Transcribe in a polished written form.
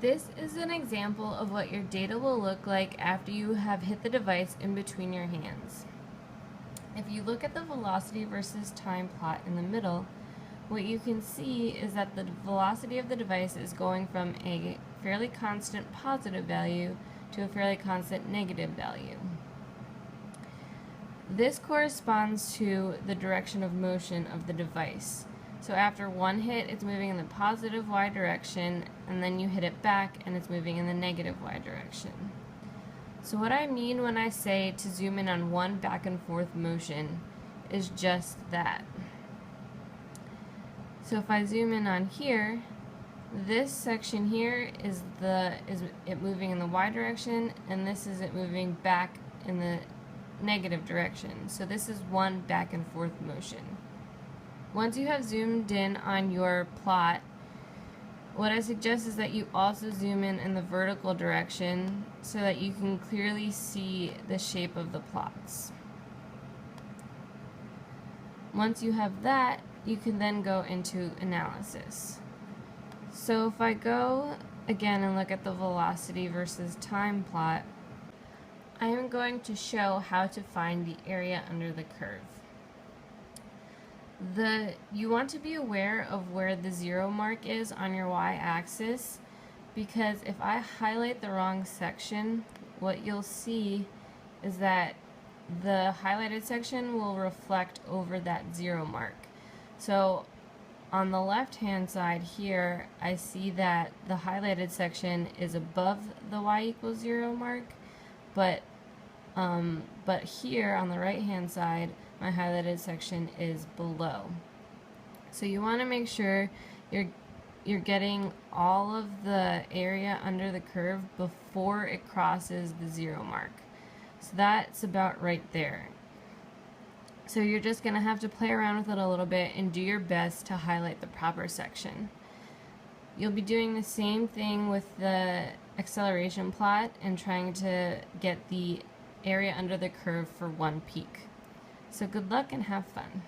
This is an example of what your data will look like after you have hit the device in between your hands. If you look at the velocity versus time plot in the middle, what you can see is that the velocity of the device is going from a fairly constant positive value to a fairly constant negative value. This corresponds to the direction of motion of the device. So after one hit, it's moving in the positive y direction, and then you hit it back and it's moving in the negative y direction. So what I mean when I say to zoom in on one back and forth motion is just that. So if I zoom in on here, this section here is it moving in the y direction, and this is it moving back in the negative direction. So this is one back and forth motion. Once you have zoomed in on your plot, what I suggest is that you also zoom in the vertical direction so that you can clearly see the shape of the plots. Once you have that, you can then go into analysis. So if I go again and look at the velocity versus time plot, I am going to show how to find the area under the curve. You want to be aware of where the 0 mark is on your y-axis, because if I highlight the wrong section, what you'll see is that the highlighted section will reflect over that 0 mark. So on the left hand side here, I see that the highlighted section is above the y=0 mark, but here on the right hand side, my highlighted section is below. So you want to make sure you're getting all of the area under the curve before it crosses the 0 mark. So that's about right there. So you're just going to have to play around with it a little bit and do your best to highlight the proper section. You'll be doing the same thing with the acceleration plot and trying to get the area under the curve for one peak. So good luck and have fun.